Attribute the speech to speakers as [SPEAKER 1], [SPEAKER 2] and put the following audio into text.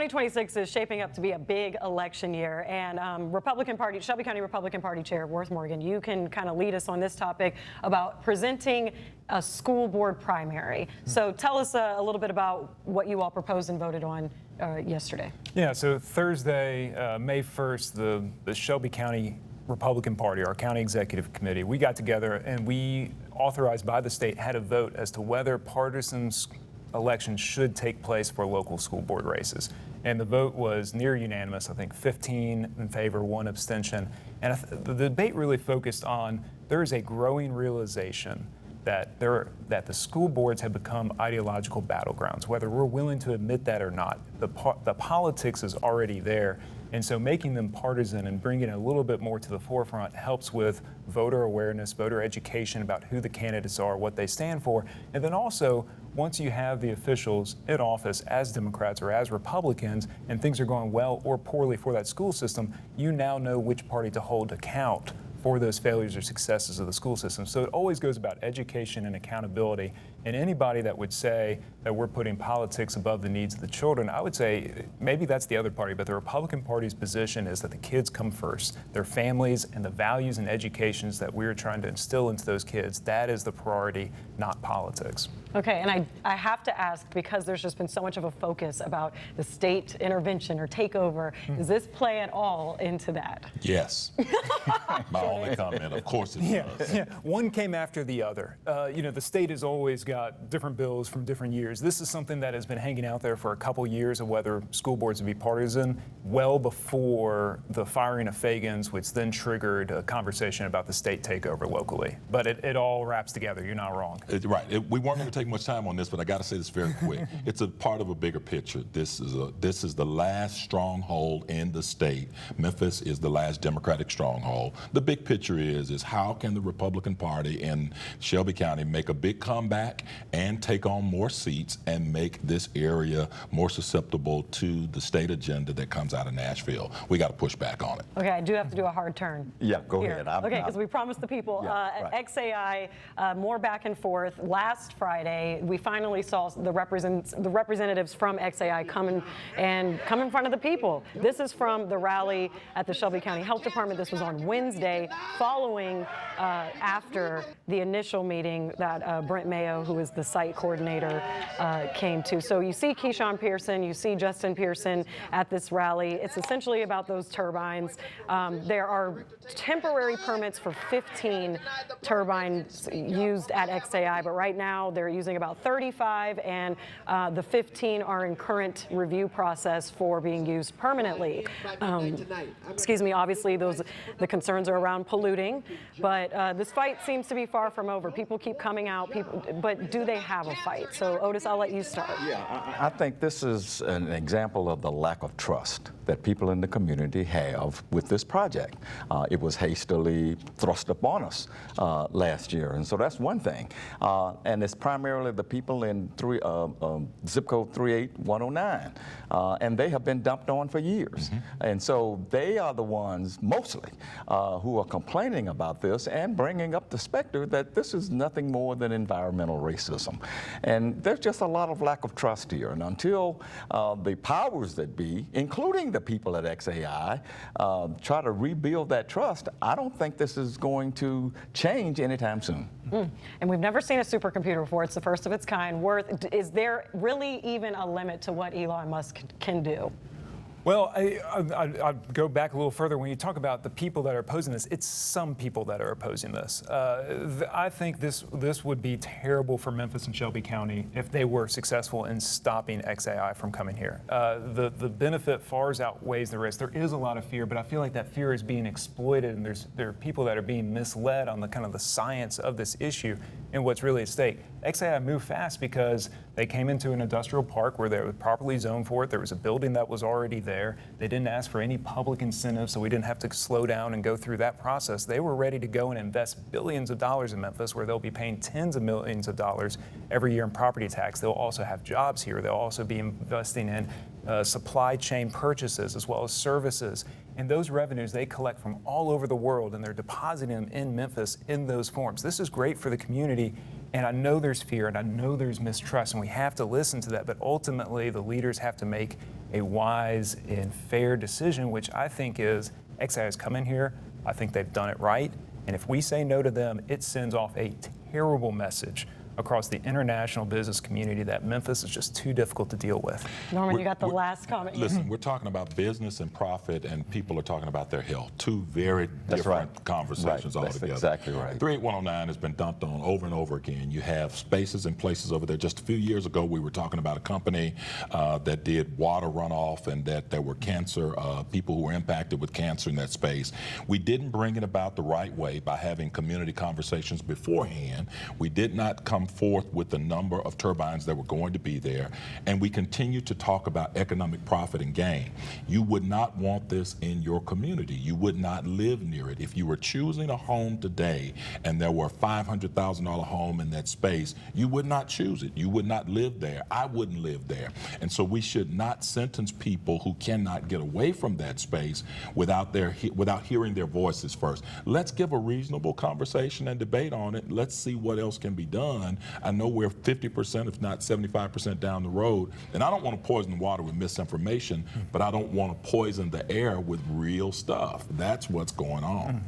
[SPEAKER 1] 2026 is shaping up to be a big election year, and Shelby County Republican Party Chair Worth Morgan, you can kind of lead us on this topic about presenting a school board primary. So tell us a little bit about what you all proposed and voted on yesterday.
[SPEAKER 2] Yeah, so Thursday, May 1st, the Shelby County Republican Party, our county executive committee, we got together and we, authorized by the state, had a vote as to whether partisan elections should take place for local school board races. And the vote was near unanimous, I think 15 in favor, 1 abstention. And the debate really focused on there is a growing realization that the school boards have become ideological battlegrounds, whether we're willing to admit that or not. The politics is already there. And so making them partisan and bringing it a little bit more to the forefront helps with voter awareness, voter education about who the candidates are, what they stand for. And then also, once you have the officials in office as Democrats or as Republicans, and things are going well or poorly for that school system, you now know which party to hold account for those failures or successes of the school system. So it always goes about education and accountability. And anybody that would say that we're putting politics above the needs of the children, I would say maybe that's the other party, but the Republican Party's position is that the kids come first. Their families and the values and educations that we're trying to instill into those kids, that is the priority, not politics.
[SPEAKER 1] Okay, and I have to ask, because there's just been so much of a focus about the state intervention or takeover, does this play at all into that?
[SPEAKER 3] Yes. My only comment, of course it does.
[SPEAKER 2] Yeah, one came after the other. The state has always got different bills from different years. This is something that has been hanging out there for a couple years of whether school boards would be partisan, well before the firing of Fagans, which then triggered a conversation about the state takeover locally. But it all wraps together. You're not wrong.
[SPEAKER 3] Right. We weren't going to take much time on this, but I got to say this very quick. It's a part of a bigger picture. This is the last stronghold in the state. Memphis is the last Democratic stronghold. The big picture is how can the Republican Party in Shelby County make a big comeback and take on more seats and make this area more susceptible to the state agenda that comes out of Nashville. We got to push back on it.
[SPEAKER 1] Okay, I do have to do a hard turn.
[SPEAKER 4] Yeah, go
[SPEAKER 1] here.
[SPEAKER 4] ahead.
[SPEAKER 1] Okay, because we promised the people xAI, more back and forth. Last Friday, we finally saw the representatives from xAI come in front of the people. This is from the rally at the Shelby County Health Department. This was on Wednesday, following after the initial meeting that Brent Mayo, who is the site coordinator, came to. So you see Keyshawn Pearson, you see Justin Pearson at this rally. It's essentially about those turbines. There are temporary permits for 15 turbines used at xAI, but right now they're using about 35, and the 15 are in current review process for being used permanently. Excuse me, obviously the concerns are around polluting, but this fight seems to be far from over. People keep coming out, but do they have a fight? So Otis, I'll let you start.
[SPEAKER 4] Yeah, I think this is an example of the lack of trust that people in the community have with this project. It was hastily thrust upon us last year, and so that's one thing. And it's primarily the people in zip code 38109, and they have been dumped on for years. And so they are the ones mostly who are complaining about this and bringing up the specter that this is nothing more than environmental racism. And there's just a lot of lack of trust here. And until the powers that be, including the people at xAI, try to rebuild that trust, I don't think this is going to change anytime soon.
[SPEAKER 1] And we've never seen a supercomputer before. It's the first of its kind. Worth, is there really even a limit to what Elon Musk can do?
[SPEAKER 2] Well, I'd go back a little further. When you talk about the people that are opposing this, it's some people that are opposing this. I think this would be terrible for Memphis and Shelby County if they were successful in stopping xAI from coming here. The benefit far outweighs the risk. There is a lot of fear, but I feel like that fear is being exploited, and there are people that are being misled on the kind of the science of this issue and what's really at stake. xAI moved fast because they came into an industrial park where they were properly zoned for it. There was a building that was already there. They didn't ask for any public incentive, so we didn't have to slow down and go through that process. They were ready to go and invest billions of dollars in Memphis, where they'll be paying tens of millions of dollars every year in property tax. They'll also have jobs here. They'll also be investing in supply chain purchases as well as services. And those revenues they collect from all over the world, and they're depositing them in Memphis in those forms. This is great for the community. And I know there's fear and I know there's mistrust, and we have to listen to that. But ultimately, the leaders have to make a wise and fair decision, which I think is xAI has come in here. I think they've done it right. And if we say no to them, it sends off a terrible message across the international business community that Memphis is just too difficult to deal with.
[SPEAKER 1] Norman, you got the last comment.
[SPEAKER 3] Listen, we're talking about business and profit, and people are talking about their health. Two very different conversations altogether.
[SPEAKER 4] That's exactly right.
[SPEAKER 3] 38109 has been dumped on over and over again. You have spaces and places over there. Just a few years ago, we were talking about a company that did water runoff and that there were cancer, people who were impacted with cancer in that space. We didn't bring it about the right way by having community conversations beforehand. We did not come forth with the number of turbines that were going to be there, and we continue to talk about economic profit and gain. You would not want this in your community. You would not live near it. If you were choosing a home today and there were a $500,000 home in that space, you would not choose it. You would not live there. I wouldn't live there. And so we should not sentence people who cannot get away from that space without hearing their voices first. Let's give a reasonable conversation and debate on it. Let's see what else can be done. I know we're 50%, if not 75% down the road, and I don't want to poison the water with misinformation, but I don't want to poison the air with real stuff. That's what's going on.